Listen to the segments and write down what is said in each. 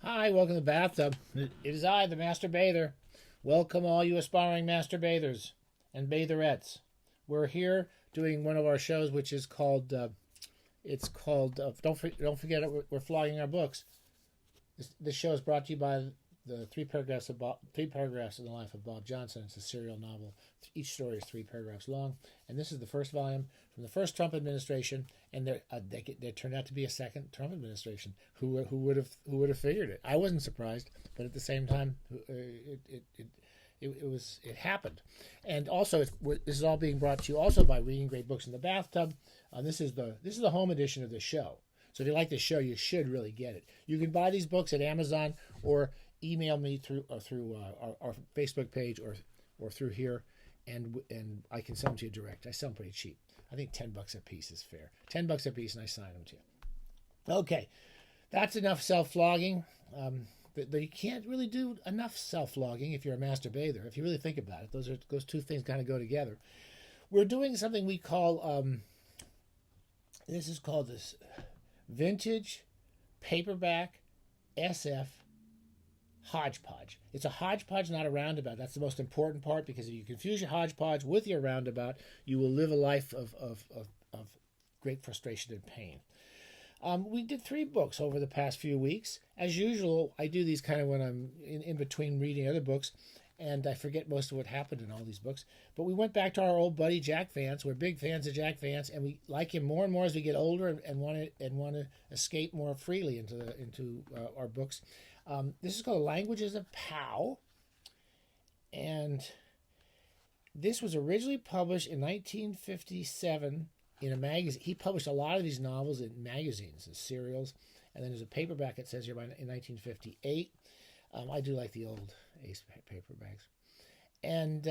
Hi, welcome to the bathtub. It is I, the Master Bather. Welcome all you aspiring Master Bathers and Batherettes. We're here doing one of our shows, which is called. Don't forget it. We're flogging our books. This show is brought to you by the three paragraphs in the life of Bob Johnson. It's a serial novel. Each story is 3 paragraphs long, and this is the first volume from the first Trump administration. And there turned out to be a second Trump administration. Who would have figured it? I wasn't surprised, but at the same time, it happened. And also, this is all being brought to you also by Reading Great Books in the Bathtub. This is the home edition of the show. So if you like this show, you should really get it. You can buy these books at Amazon or email me through our Facebook page or through here, and I can sell them to you direct. I sell them pretty cheap. I think $10 a piece is fair. $10 a piece, and I sign them to you. Okay, that's enough self-flogging. But you can't really do enough self-flogging if you're a master bather. If you really think about it, those two things kind of go together. We're doing something we call this is called this vintage paperback SF Hodgepodge. It's a hodgepodge, not a roundabout. That's the most important part, because if you confuse your hodgepodge with your roundabout, you will live a life of great frustration and pain. We did 3 books over the past few weeks. As usual, I do these kind of when I'm in between reading other books, and I forget most of what happened in all these books. But we went back to our old buddy Jack Vance. We're big fans of Jack Vance, and we like him more and more as we get older and want to escape more freely into our books. This is called Languages of Pow, and this was originally published in 1957 in a magazine. He published a lot of these novels in magazines and serials, and then there's a paperback, it says here, in 1958. I do like the old Ace paperbacks. And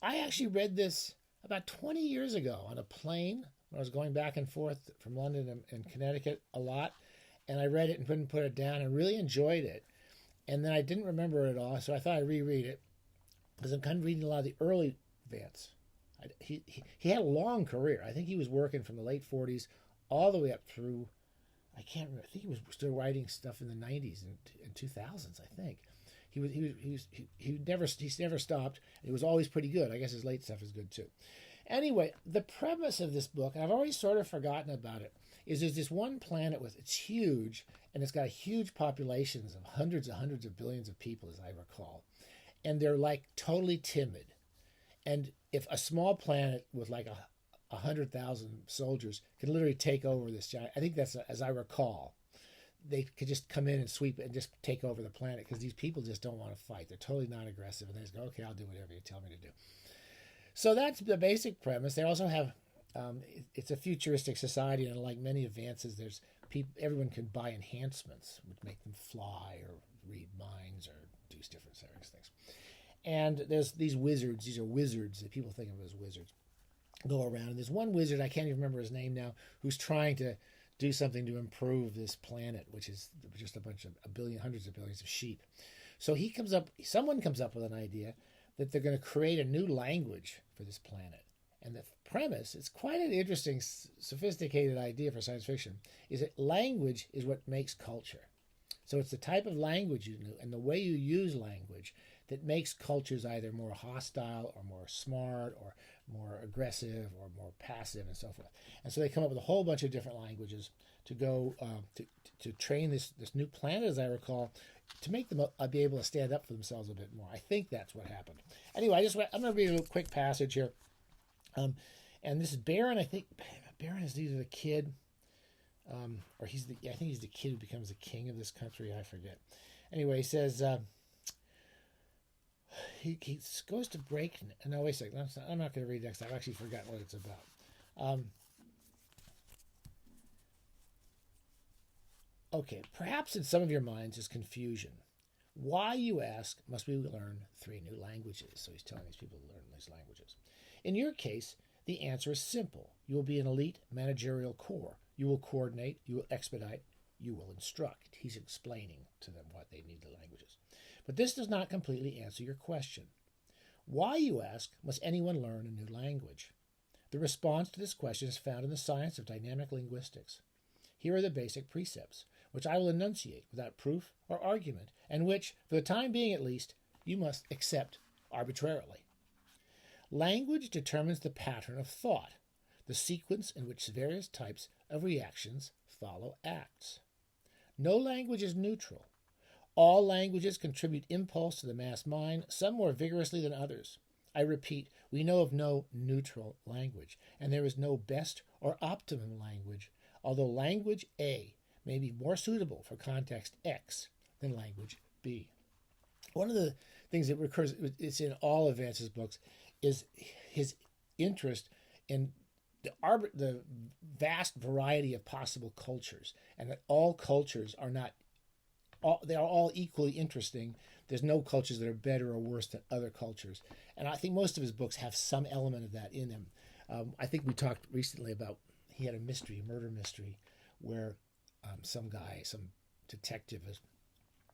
I actually read this about 20 years ago on a plane when I was going back and forth from London and Connecticut a lot. And I read it and couldn't put it down and really enjoyed it. And then I didn't remember it all, so I thought I'd reread it, because I'm kind of reading a lot of the early Vance. He had a long career. I think he was working from the late 40s all the way up through, I can't remember. I think he was still writing stuff in the 90s and 2000s. I think he never stopped. It was always pretty good. I guess his late stuff is good too. Anyway, the premise of this book, and I've already sort of forgotten about it, is there's this one planet it's huge, and it's got huge populations of hundreds of billions of people, as I recall, and they're like totally timid. And if a small planet with like 100,000 soldiers can literally take over this giant, I think that's, as I recall, they could just come in and sweep it and just take over the planet, because these people just don't want to fight. They're totally not aggressive, and they just go, okay, I'll do whatever you tell me to do. So that's the basic premise. They also have, it's a futuristic society, and like many advances, there's everyone can buy enhancements, which make them fly or read minds or do different things. And there's these wizards. These are wizards that people think of as wizards. Go around, and there's one wizard, I can't even remember his name now, who's trying to do something to improve this planet, which is just a bunch of hundreds of billions of sheep. So someone comes up with an idea that they're going to create a new language for this planet. And the premise, it's quite an interesting, sophisticated idea for science fiction, is that language is what makes culture. So it's the type of language you know and the way you use language that makes cultures either more hostile or more smart or more aggressive or more passive and so forth. And so they come up with a whole bunch of different languages to go to train this new planet, as I recall, to make them be able to stand up for themselves a bit more. I think that's what happened. Anyway, I'm going to read a quick passage here. And this is Baron. I think Baron is either the kid, or I think he's the kid who becomes the king of this country. I forget. Anyway, he says he goes to break. No, wait a second. I'm not going to read next. I've actually forgotten what it's about. Okay, perhaps in some of your minds is confusion. Why, you ask, must we learn 3 new languages? So he's telling these people to learn these languages. In your case, the answer is simple. You will be an elite managerial corps. You will coordinate, you will expedite, you will instruct. He's explaining to them what they need the languages. But this does not completely answer your question. Why, you ask, must anyone learn a new language? The response to this question is found in the science of dynamic linguistics. Here are the basic precepts. which I will enunciate without proof or argument, and which, for the time being at least, you must accept arbitrarily. Language determines the pattern of thought, the sequence in which various types of reactions follow acts. No language is neutral. All languages contribute impulse to the mass mind, some more vigorously than others. I repeat, we know of no neutral language, and there is no best or optimum language, although language A may be more suitable for context X than language B. One of the things that recurs, it's in all of Vance's books, is his interest in the vast variety of possible cultures, and that all cultures are not, they are all equally interesting. There's no cultures that are better or worse than other cultures. And I think most of his books have some element of that in them. I think we talked recently about, he had a murder mystery, where some detective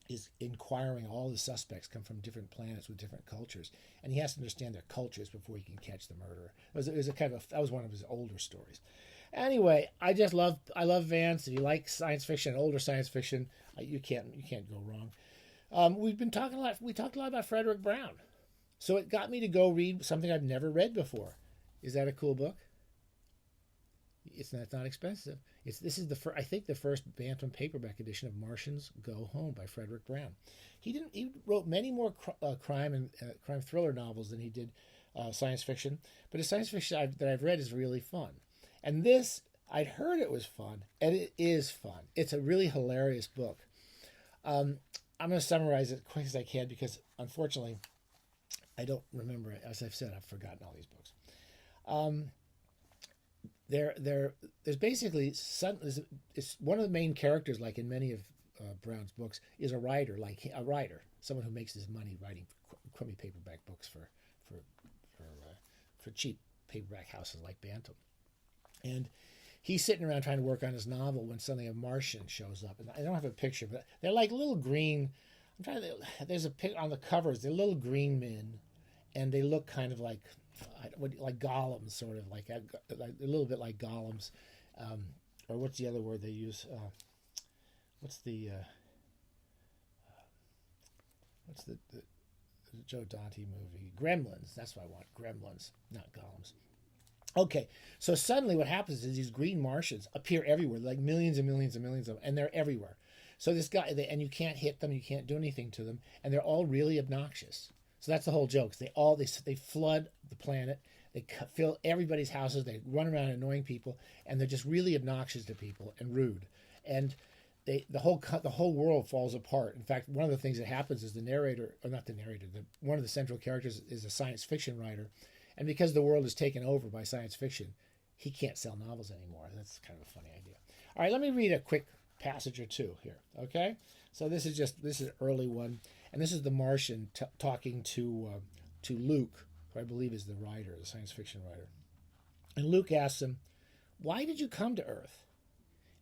is inquiring. All the suspects come from different planets with different cultures, and he has to understand their cultures before he can catch the murderer. That was one of his older stories. Anyway, I love Vance. If you like science fiction, older science fiction, you can't go wrong. We talked a lot about Fredric Brown, so it got me to go read something I've never read before. Is that a cool book? It's not expensive. This is the first Bantam paperback edition of Martians Go Home by Fredric Brown. He wrote many more crime and crime thriller novels than he did science fiction, but his science fiction that I've read is really fun. And this, I'd heard it was fun, and it is fun. It's a really hilarious book. I'm going to summarize it as quick as I can because, unfortunately, I don't remember it. As I've said, I've forgotten all these books. There's basically it's one of the main characters, like in many of Brown's books, is a writer, someone who makes his money writing crummy paperback books for cheap paperback houses like Bantam. And he's sitting around trying to work on his novel when suddenly a Martian shows up. And I don't have a picture, but they're like little green. There's a pic on the covers. They're little green men, and they look kind of like golems, sort of like a little bit like golems, or what's the other word they use? What's the Joe Dante movie? Gremlins. That's what I want. Gremlins, not golems. Okay, so suddenly what happens is these green Martians appear everywhere, like millions and millions and millions of them, and they're everywhere. So this guy, and you can't hit them, you can't do anything to them, and they're all really obnoxious. So that's the whole joke. They flood the planet, they fill everybody's houses, they run around annoying people, and they're just really obnoxious to people and rude. And the whole world falls apart. In fact, one of the things that happens is one of the central characters is a science fiction writer. And because the world is taken over by science fiction, he can't sell novels anymore. That's kind of a funny idea. All right, let me read a quick passage or two here, okay? So this is an early one, and this is the Martian talking to Luke, who I believe is the writer, the science fiction writer. And Luke asks him, "Why did you come to Earth?"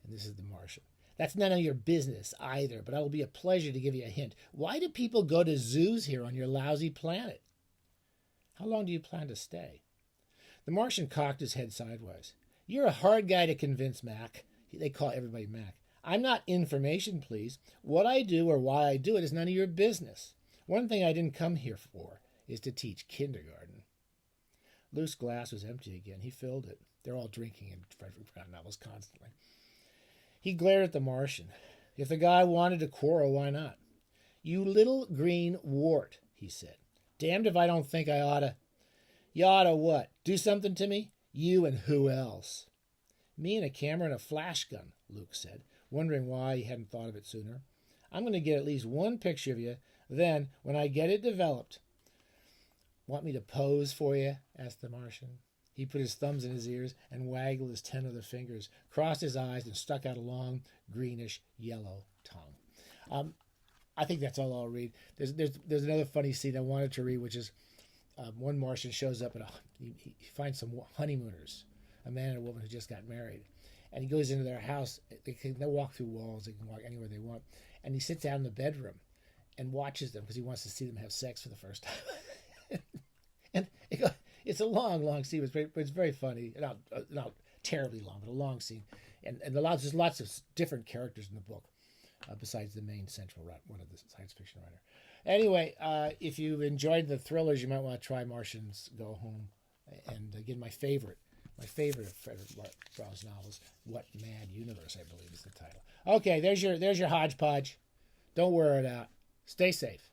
And this is the Martian. "That's none of your business either, but it will be a pleasure to give you a hint. Why do people go to zoos here on your lousy planet? How long do you plan to stay?" The Martian cocked his head sideways. "You're a hard guy to convince, Mac." They call everybody Mac. "I'm not information, please. What I do or why I do it is none of your business. One thing I didn't come here for is to teach kindergarten." Luke's glass was empty again. He filled it. They're all drinking in Fredric Brown novels constantly. He glared at the Martian. If the guy wanted to quarrel, why not? "You little green wart," he said. "Damned if I don't think I oughta." "You oughta what? Do something to me?" "You and who else?" "Me and a camera and a flash gun," Luke said, wondering why he hadn't thought of it sooner. "I'm going to get at least one picture of you. Then, when I get it developed..." "Want me to pose for you?" asked the Martian. He put his thumbs in his ears and waggled his 10 other fingers, crossed his eyes, and stuck out a long, greenish, yellow tongue. I think that's all I'll read. There's another funny scene I wanted to read, which is one Martian shows up and he finds some honeymooners, a man and a woman who just got married. And he goes into their house. They walk through walls. They can walk anywhere they want. And he sits down in the bedroom and watches them because he wants to see them have sex for the first time. And it's a long, long scene. It's very funny. Not terribly long, but a long scene. And there's lots of different characters in the book. besides the main central one of the science fiction writer. Anyway, if you enjoyed the thrillers, you might want to try Martians Go Home. And again, my favorite of Fredric Brown's novels, What Mad Universe, I believe is the title. Okay, there's your hodgepodge. Don't wear it out. Stay safe.